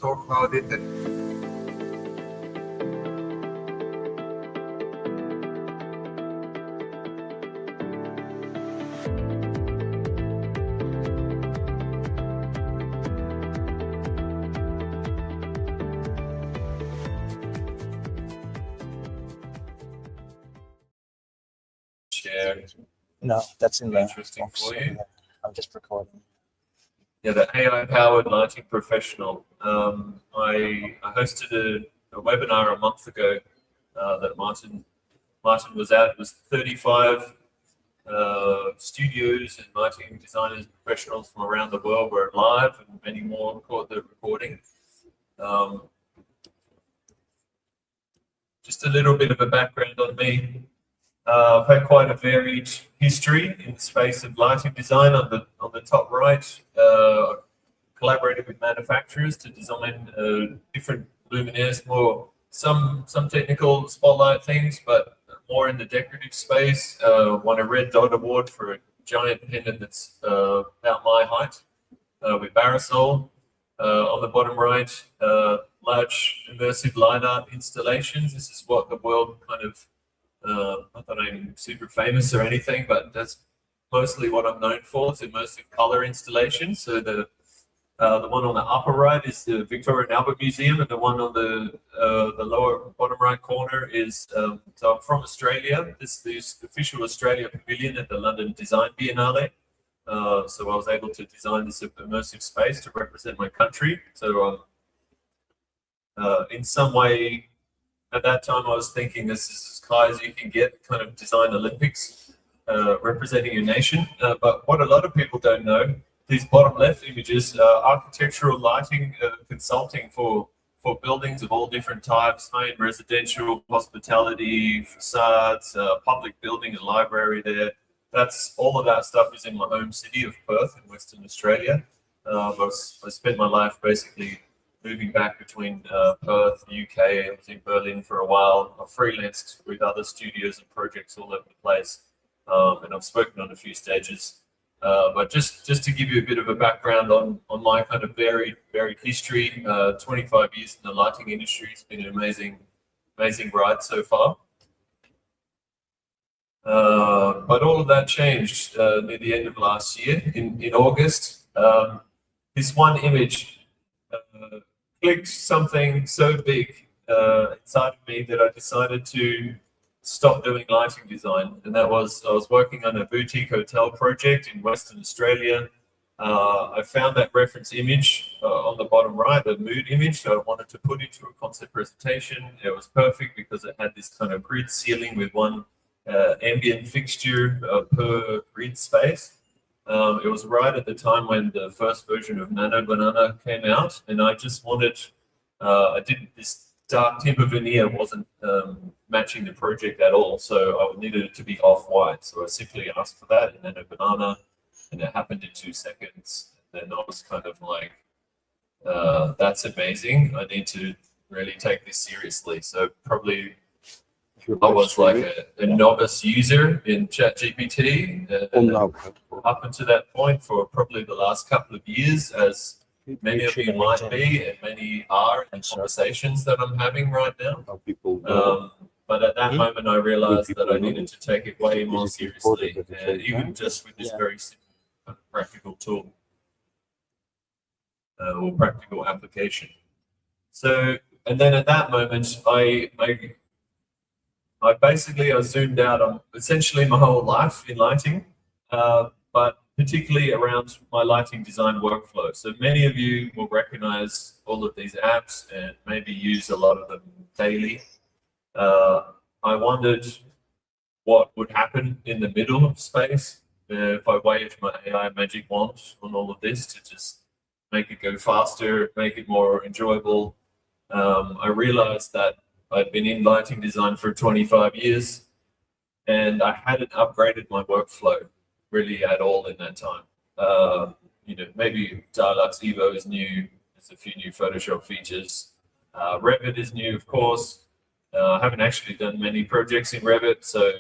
talk about it. And share. No, that's in the Interesting box. for you. I'm just recording. Yeah, the AI-powered lighting professional. I hosted a webinar a month ago that Martin was at. It was 35 studios and lighting designers, professionals from around the world were live, and many more caught the recording. Just a little bit of a background on me. I've had quite a varied history in the space of lighting design. On the top right, collaborated with manufacturers to design different luminaires, some technical spotlight things, but more in the decorative space. Won a Red Dot Award for a giant pendant that's about my height with Barrisol. On the bottom right, large immersive light art installations. This is what the world kind of, not that I'm super famous or anything, but that's mostly what I'm known for, is immersive color installations. So the one on the upper right is the Victoria and Albert Museum, and the one on the lower bottom right corner is, so I'm from Australia. This is the official Australia Pavilion at the London Design Biennale. So I was able to design this immersive space to represent my country. So in some way, at that time, I was thinking this is as high as you can get, kind of design Olympics, representing your nation. But what a lot of people don't know, these bottom left images are architectural lighting consulting for buildings of all different types, high-end residential, hospitality, facades, public building, a library there. All of that stuff is in my home city of Perth in Western Australia. I spent my life basically moving back between Perth, the UK. I was in Berlin for a while. I freelanced with other studios and projects all over the place, and I've spoken on a few stages. But just to give you a bit of a background on my kind of varied history, 25 years in the lighting industry. It's been an amazing ride so far. But all of that changed near the end of last year in August. This one image clicked something so big inside of me that I decided to stop doing lighting design. And that was, I was working on a boutique hotel project in Western Australia. I found that reference image on the bottom right, the mood image that I wanted to put into a concept presentation. It was perfect because it had this kind of grid ceiling with one ambient fixture per grid space. It was right at the time when the first version of Nano Banana came out, and I just wanted, this dark timber veneer wasn't matching the project at all, so I needed it to be off-white. So I simply asked for that in Nano Banana, and it happened in 2 seconds. And then I was kind of like, that's amazing. I need to really take this seriously. So probably I was like a novice user in ChatGPT up until that point for probably the last couple of years, as many of you might be, and many are in conversations that I'm having right now. But at that moment, I realized that I needed to take it way more seriously, even just with this very simple practical tool or practical application. So, and then at that moment, I zoomed out on essentially my whole life in lighting, but particularly around my lighting design workflow. So many of you will recognize all of these apps and maybe use a lot of them daily. I wondered what would happen in the middle of space if I waved my AI magic wand on all of this to just make it go faster, make it more enjoyable. I realized that I'd been in lighting design for 25 years, and I hadn't upgraded my workflow really at all in that time. Maybe Dialux Evo is new. There's a few new Photoshop features. Revit is new, of course. I haven't actually done many projects in Revit, so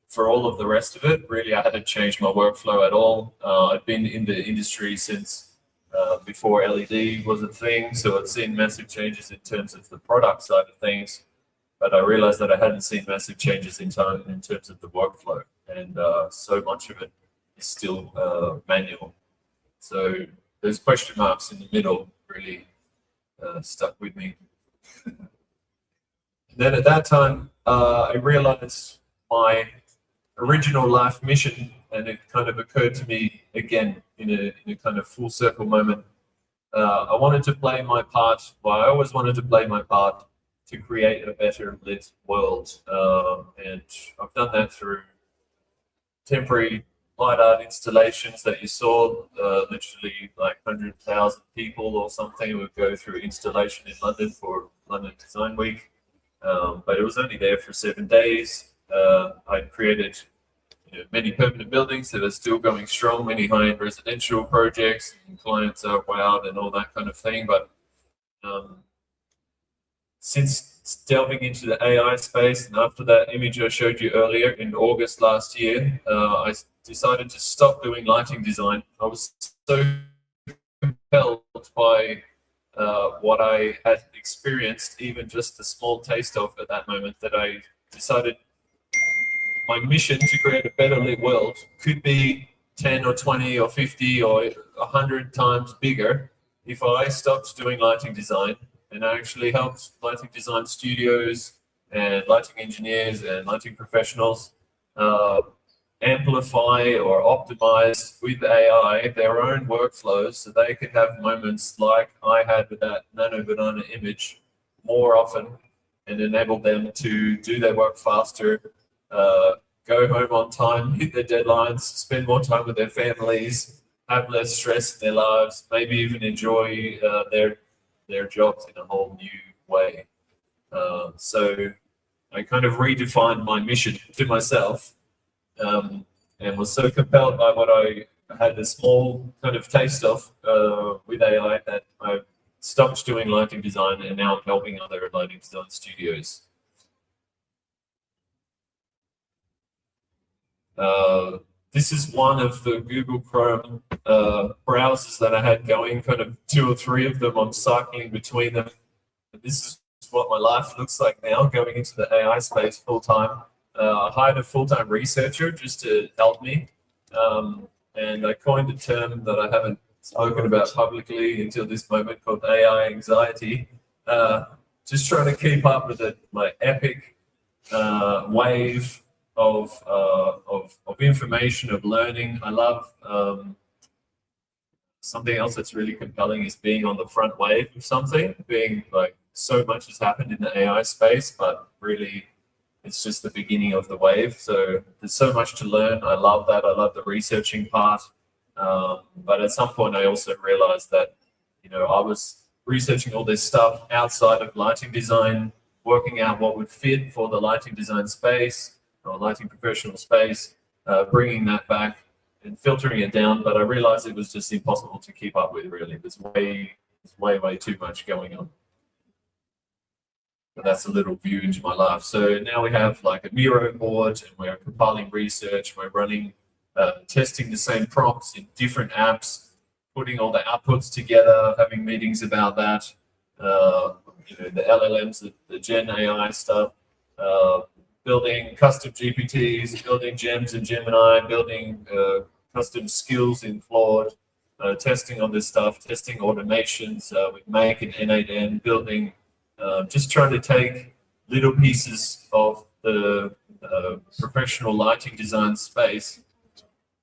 for all of the rest of it, really, I hadn't changed my workflow at all. I've been in the industry since before LED was a thing, so I'd seen massive changes in terms of the product side of things, but I realized that I hadn't seen massive changes in terms of the workflow, and so much of it is still manual. So those question marks in the middle really stuck with me. Then at that time, I realized my original life mission, and it kind of occurred to me again in a kind of full circle moment. I wanted to play my part, well, I always wanted to play my part to create a better lit world. And I've done that through temporary light art installations that you saw, literally like 100,000 people or something would go through installation in London for London Design Week. But it was only there for 7 days. I'd created many permanent buildings that are still going strong, many high-end residential projects, and clients are wowed and all that kind of thing. But since delving into the AI space, and after that image I showed you earlier in August last year, I decided to stop doing lighting design. I was so compelled by what I had experienced, even just a small taste of at that moment, that I decided my mission to create a better lit world could be 10 or 20 or 50 or 100 times bigger if I stopped doing lighting design and I actually helped lighting design studios and lighting engineers and lighting professionals amplify or optimize with AI their own workflows so they could have moments like I had with that nano banana image more often, and enable them to do their work faster, go home on time, hit their deadlines, spend more time with their families, have less stress in their lives, maybe even enjoy their jobs in a whole new way. So I kind of redefined my mission to myself, and was so compelled by what I had a small kind of taste of with AI that I stopped doing lighting design, and now I'm helping other lighting design studios. This is one of the Google Chrome browsers that I had going, kind of 2 or 3 of them. I'm cycling between them. This is what my life looks like now, going into the AI space full time. I hired a full-time researcher just to help me, and I coined a term that I haven't spoken about publicly until this moment called AI anxiety. Just trying to keep up with my epic wave of information, of learning. I love something else that's really compelling is being on the front wave of something, being like so much has happened in the AI space, but really it's just the beginning of the wave. So there's so much to learn. I love that. I love the researching part. But at some point I also realized that, I was researching all this stuff outside of lighting design, working out what would fit for the lighting design space or lighting professional space, bringing that back and filtering it down. But I realized it was just impossible to keep up with, really. There's way too much going on. But that's a little view into my life. So now we have like a Miro board, and we're compiling research. We're running, testing the same prompts in different apps, putting all the outputs together, having meetings about that. The LLMs, the Gen AI stuff, building custom GPTs, building gems in Gemini, building custom skills in Claude, testing on this stuff, testing automations with Make and N8N, building. Just trying to take little pieces of the professional lighting design space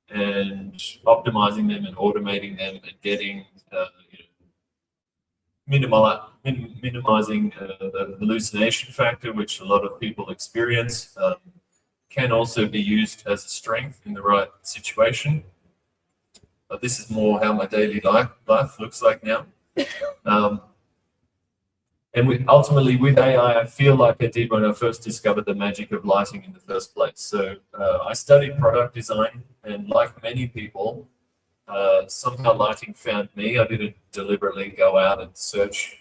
and optimizing them and automating them and getting, minimizing the hallucination factor, which a lot of people experience, can also be used as a strength in the right situation. But this is more how my daily life looks like now. And ultimately, with AI, I feel like I did when I first discovered the magic of lighting in the first place. So I studied product design, and like many people, somehow lighting found me. I didn't deliberately go out and search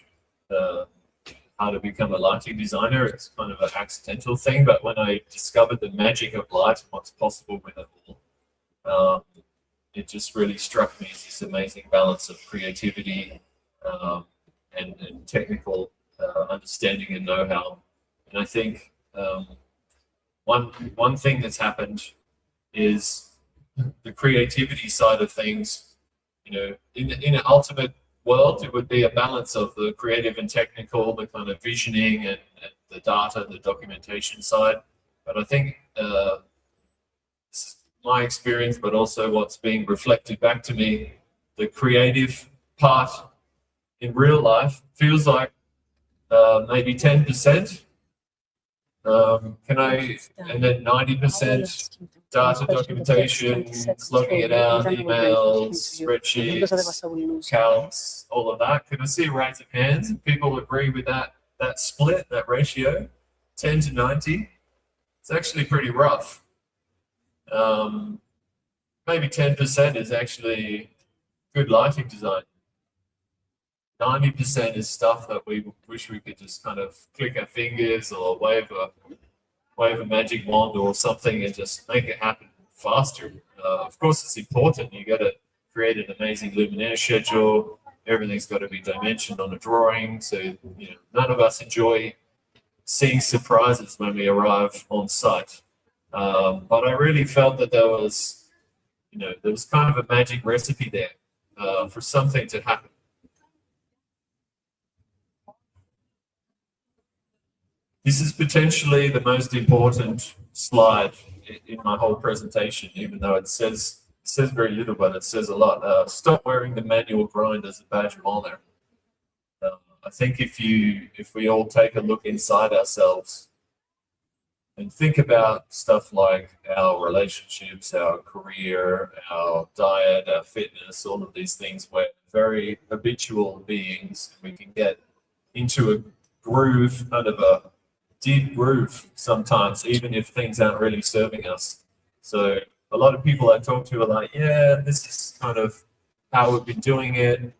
how to become a lighting designer. It's kind of an accidental thing. But when I discovered the magic of light and what's possible with it all, it just really struck me as this amazing balance of creativity and technical understanding and know-how. And I think one thing that's happened is the creativity side of things. You know, in an ultimate world, it would be a balance of the creative and technical, the kind of visioning and the data, the documentation side. But I think this is my experience, but also what's being reflected back to me, the creative part in real life feels like maybe 10%. And then 90% data documentation, logging it out, emails, spreadsheets, counts, all of that. Can I see a raise of hands? If people agree with that split, that ratio, 10 to 90? It's actually pretty rough. Maybe 10% is actually good lighting design. 90% is stuff that we wish we could just kind of click our fingers or wave a magic wand or something and just make it happen faster. Of course, it's important. You got to create an amazing luminaire schedule. Everything's got to be dimensioned on a drawing. So, you know, none of us enjoy seeing surprises when we arrive on site. But I really felt that there was kind of a magic recipe there for something to happen. This is potentially the most important slide in my whole presentation, even though it says very little, but it says a lot. Stop wearing the manual grind as a badge of honor. I think if we all take a look inside ourselves and think about stuff like our relationships, our career, our diet, our fitness, all of these things, we're very habitual beings. We can get into a groove, kind of a deep groove sometimes, even if things aren't really serving us. So a lot of people I talk to are like, yeah, this is kind of how we've been doing it.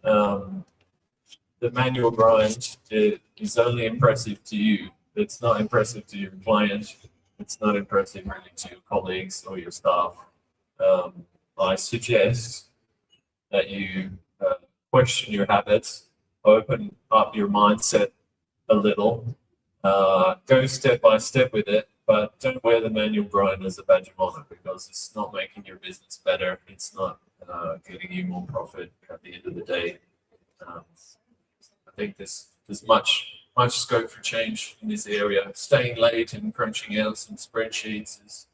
The manual grind is only impressive to you. It's not impressive to your client. It's not impressive really to your colleagues or your staff. I suggest that you question your habits, open up your mindset a little, go step by step with it, but don't wear the manual grind as a badge of honor, because it's not making your business better. It's not getting you more profit at the end of the day. I think there's much scope for change in this area. Staying late and crunching out some spreadsheets is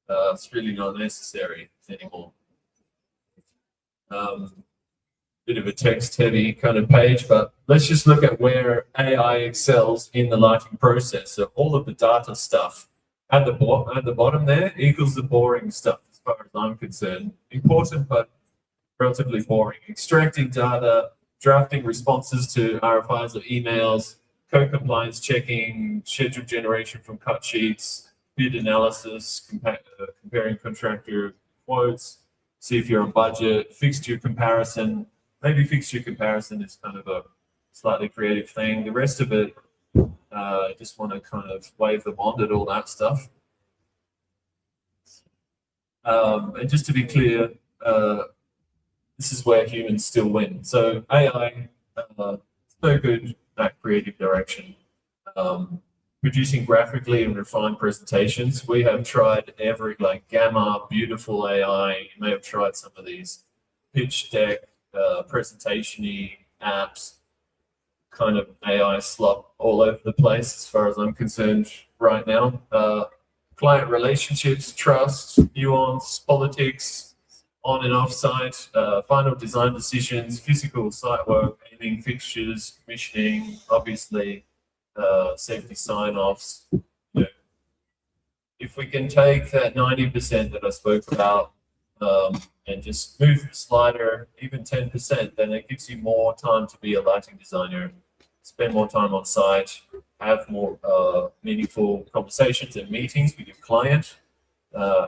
it's really not necessary anymore. Bit of a text-heavy kind of page, but let's just look at where AI excels in the lighting process. So all of the data stuff at the bottom there equals the boring stuff, as far as I'm concerned. Important, but relatively boring. Extracting data, drafting responses to RFIs or emails, co-compliance checking, schedule generation from cut sheets, bid analysis, comparing contractor quotes, see if you're on budget, fixture comparison. Maybe fixture comparison is kind of a slightly creative thing. The rest of it, I just want to kind of wave the wand at all that stuff. And just to be clear, this is where humans still win. So AI, it's no good at creative direction. Producing graphically and refined presentations. We have tried every, like Gamma, Beautiful AI. You may have tried some of these pitch deck, presentation-y apps, kind of AI slop all over the place as far as I'm concerned right now. Client relationships, trust, nuance, politics, on and off site, final design decisions, physical site work, aiming fixtures, commissioning, obviously safety sign-offs. You know, if we can take that 90% that I spoke about and just move the slider even 10%, then it gives you more time to be a lighting designer, spend more time on site, have more meaningful conversations and meetings with your client.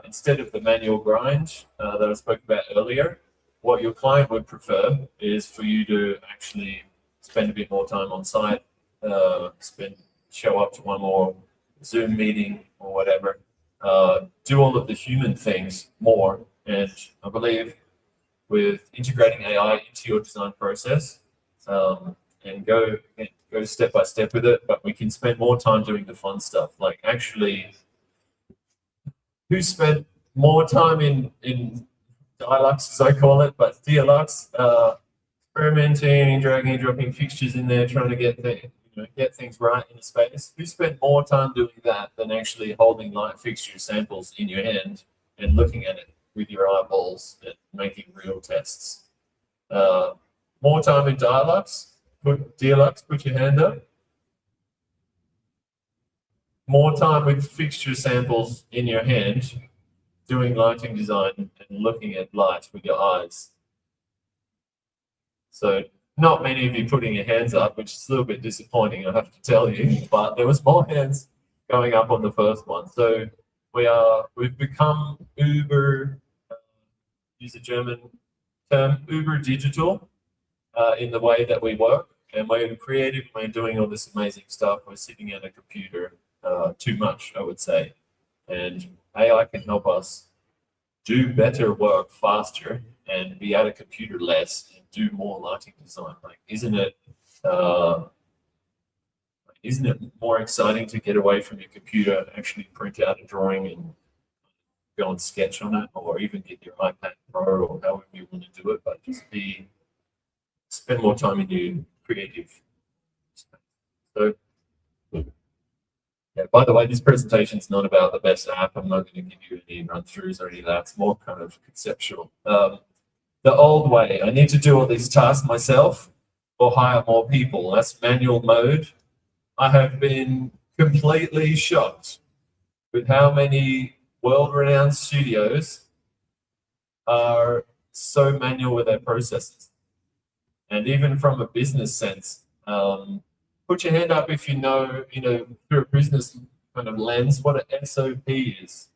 Instead of the manual grind that I spoke about earlier, what your client would prefer is for you to actually spend a bit more time on site, show up to one more Zoom meeting or whatever, do all of the human things more, And I believe with integrating AI into your design process, and go step by step with it, but we can spend more time doing the fun stuff. Like actually, who spent more time in Dialux, as I call it, but Dialux, experimenting, dragging, dropping fixtures in there, trying to get things right in the space. Who spent more time doing that than actually holding light fixture samples in your hand and looking at it with your eyeballs and making real tests? More time in Dialux. Put your hand up. More time with fixture samples in your hand, doing lighting design and looking at light with your eyes. So not many of you putting your hands up, which is a little bit disappointing, I have to tell you, but there was more hands going up on the first one. So we've become uber, use a German term, uber digital in the way that we work. And we're creative, we're doing all this amazing stuff. We're sitting at a computer too much, I would say. And AI can help us do better work faster and be at a computer less and do more lighting design. Like, isn't it more exciting to get away from your computer, actually print out a drawing and go and sketch on it, or even get your iPad Pro or however you want to do it, but just spend more time in your creative space. So, yeah, by the way, this presentation is not about the best app. I'm not going to give you any run-throughs or any of that. It's more kind of conceptual. The old way, I need to do all these tasks myself or hire more people. That's manual mode. I have been completely shocked with how many world-renowned studios are so manual with their processes. And even from a business sense, put your hand up if you know, through a business kind of lens, what an SOP is.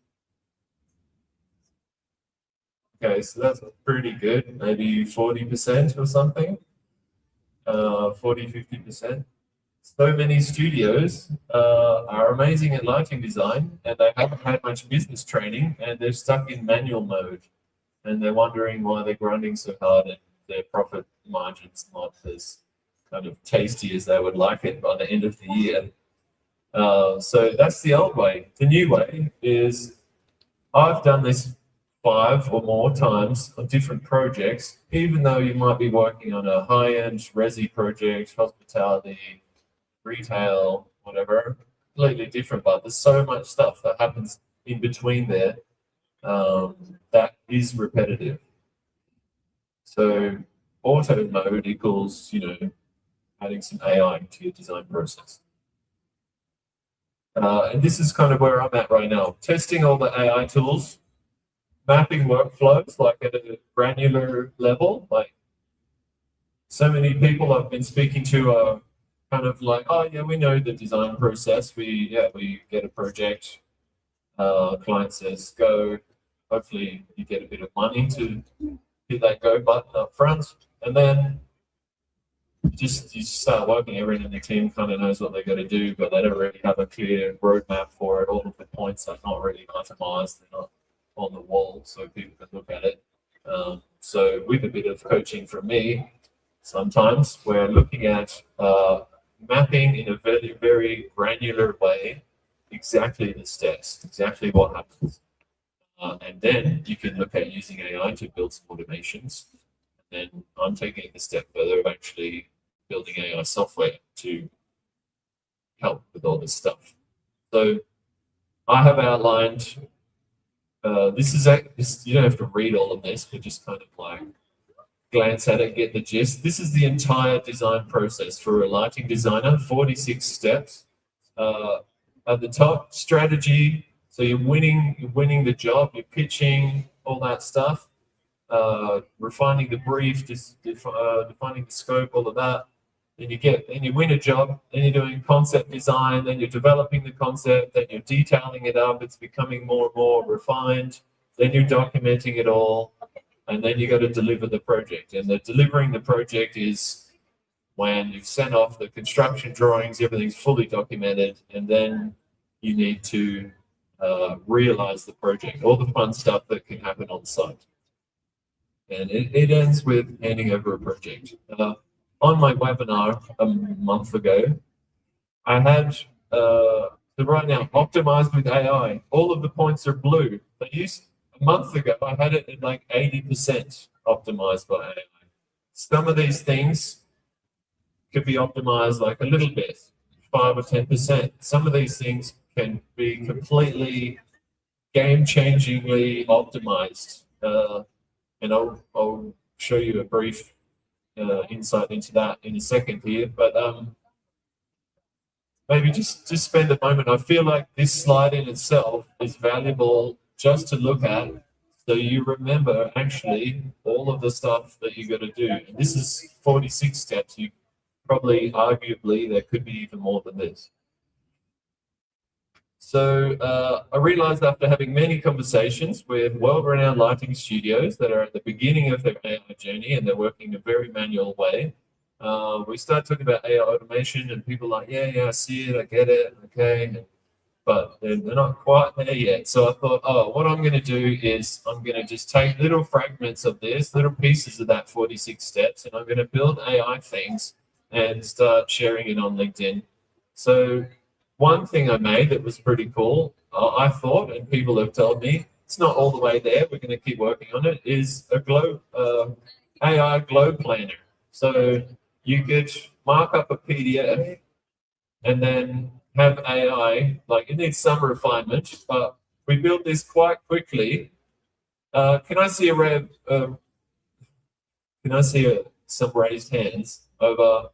Okay, so that's pretty good, maybe 40% or something, 40, 50%. So many studios are amazing at lighting design, and they haven't had much business training, and they're stuck in manual mode, and they're wondering why they're grinding so hard and their profit margins not as kind of tasty as they would like it by the end of the year. So that's the old way. The new way is, I've done this 5 or more times on different projects, even though you might be working on a high-end resi project, hospitality, retail, whatever, completely different, but there's so much stuff that happens in between there that is repetitive. So auto mode equals, adding some AI to your design process. And this is kind of where I'm at right now, testing all the AI tools, mapping workflows like at a granular level. Like, so many people I've been speaking to are kind of like, oh yeah, we know the design process. We get a project, client says go, hopefully you get a bit of money to hit that go button up front, and then you start working. Everyone in the team kind of knows what they're going to do, but they don't really have a clear roadmap for it. All of the points are not really itemized, they're not on the wall so people can look at it. So with a bit of coaching from me, sometimes we're looking at mapping in a very, very granular way exactly the steps, exactly what happens. And then you can look at using AI to build some automations. And then I'm taking it a step further of actually building AI software to help with all this stuff. So I have outlined, you don't have to read all of this, but just kind of like glance at it, get the gist. This is the entire design process for a lighting designer, 46 steps. At the top, strategy. So you're winning the job, you're pitching, all that stuff, refining the brief, defining the scope, all of that. Then you win a job, then you're doing concept design, then you're developing the concept, then you're detailing it up, it's becoming more and more refined, then you're documenting it all, and then you got to deliver the project. And delivering the project is when you've sent off the construction drawings, everything's fully documented, and then you need to realize the project, all the fun stuff that can happen on site. And it ends with handing over a project. On my webinar a month ago, I had, so right now, optimized with AI. All of the points are blue. A month ago, I had it at like 80% optimized by AI. Some of these things could be optimized like a little bit, 5 or 10%. Some of these things can be completely game-changingly optimized. And I'll show you a brief insight into that in a second here. But maybe just spend a moment. I feel like this slide in itself is valuable just to look at, so you remember actually all of the stuff that you got to do. And this is 46 steps. You probably, arguably, there could be even more than this. So I realized after having many conversations with world-renowned lighting studios that are at the beginning of their AI journey and they're working in a very manual way, we started talking about AI automation and people are like, yeah, I see it, I get it, okay, but they're not quite there yet. So I thought, oh, what I'm going to do is I'm going to just take little fragments of this, little pieces of that 46 steps, and I'm going to build AI things and start sharing it on LinkedIn. So one thing I made that was pretty cool, I thought, and people have told me, it's not all the way there, we're going to keep working on it, is a AI glow planner. So you could mark up a PDF and then have AI, like it needs some refinement, but we built this quite quickly. Can I see some raised hands over?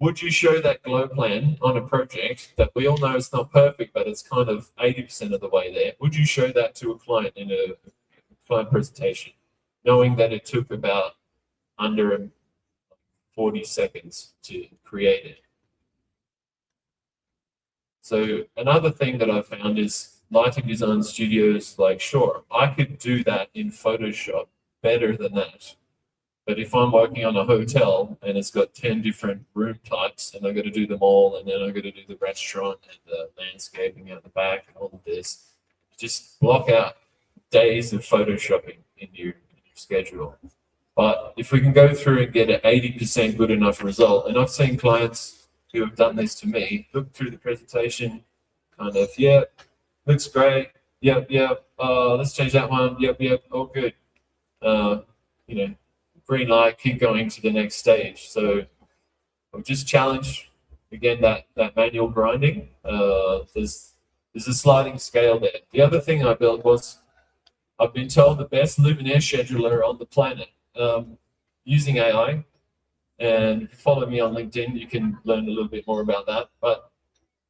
Would you show that glow plan on a project that we all know it's not perfect, but it's kind of 80% of the way there? Would you show that to a client in a client presentation, knowing that it took about under 40 seconds to create it? So another thing that I found is lighting design studios, like, sure, I could do that in Photoshop better than that. But if I'm working on a hotel and it's got 10 different room types and I've got to do them all, and then I've got to do the restaurant and the landscaping out the back and all of this, just block out days of Photoshopping in your schedule. But if we can go through and get an 80% good enough result, and I've seen clients who have done this to me, look through the presentation, kind of, yeah, looks great, yep, let's change that one, yep, all good. Green light, keep going to the next stage. So I'll just challenge again that manual grinding. There's a sliding scale there. The other thing I built was, I've been told, the best luminaire scheduler on the planet using AI. And if you follow me on LinkedIn, you can learn a little bit more about that. But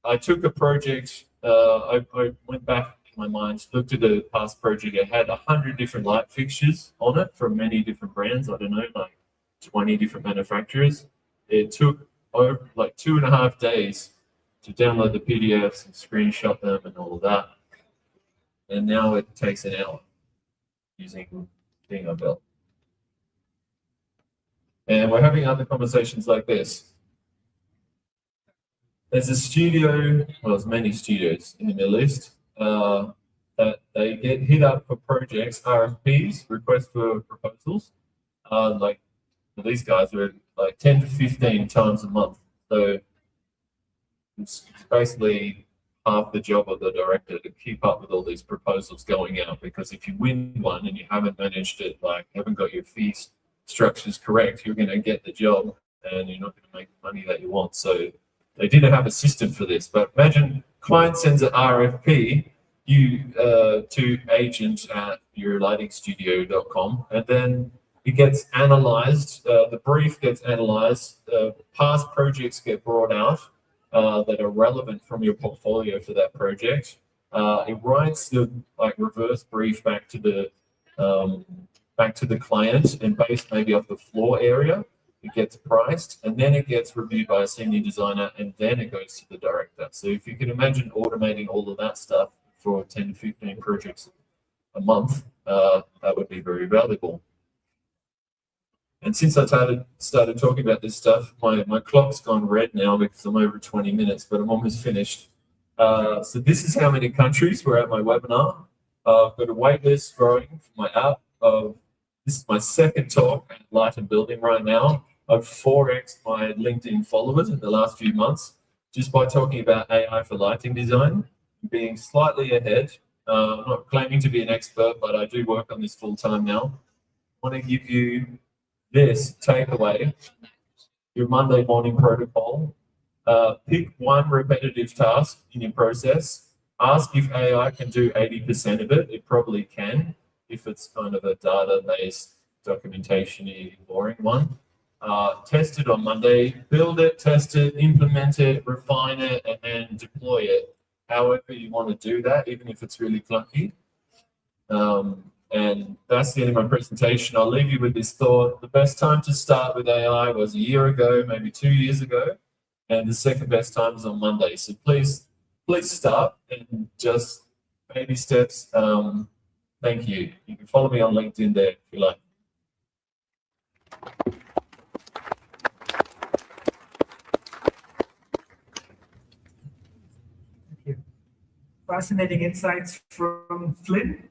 I took a project, I went back in my mind, looked at a past project. It had 100 different light fixtures on it from many different brands. I don't know, like 20 different manufacturers. It took over like 2.5 days to download the PDFs and screenshot them and all of that. And now it takes an hour using the thing I built. And we're having other conversations like this. There's a studio, well, there's many studios in the Middle East, that they get hit up for projects, RFPs, requests for proposals. Like these guys are like 10 to 15 times a month. So it's basically half the job of the director to keep up with all these proposals going out, because if you win one and you haven't managed it, like haven't got your fees structures correct, you're going to get the job and you're not going to make the money that you want. So they didn't have a system for this. But imagine client sends an RFP to agent at yourlightingstudio.com, and then it gets analyzed, the brief gets analyzed, past projects get brought out that are relevant from your portfolio for that project. It writes the reverse brief back to the client, and based maybe off the floor area, it gets priced, and then it gets reviewed by a senior designer, and then it goes to the director. So if you can imagine automating all of that stuff for 10 to 15 projects a month, that would be very valuable. And since I started talking about this stuff, my clock's gone red now because I'm over 20 minutes, but I'm almost finished. So this is how many countries were at my webinar. I've got a wait list growing for my app. This is my second talk at Light and Building right now. I've 4x'd my LinkedIn followers in the last few months just by talking about AI for lighting design, being slightly ahead. I'm not claiming to be an expert, but I do work on this full time now. I want to give you this takeaway, your Monday morning protocol. Pick one repetitive task in your process. Ask if AI can do 80% of it. It probably can, if it's kind of a data-based documentation-y, boring one. Test it on Monday, build it, test it, implement it, refine it, and then deploy it. However you want to do that, even if it's really clunky. And that's the end of my presentation. I'll leave you with this thought. The best time to start with AI was a year ago, maybe 2 years ago. And the second best time is on Monday. So please start and just baby steps. Thank you. You can follow me on LinkedIn there if you like. Thank you. Fascinating insights from Flynn.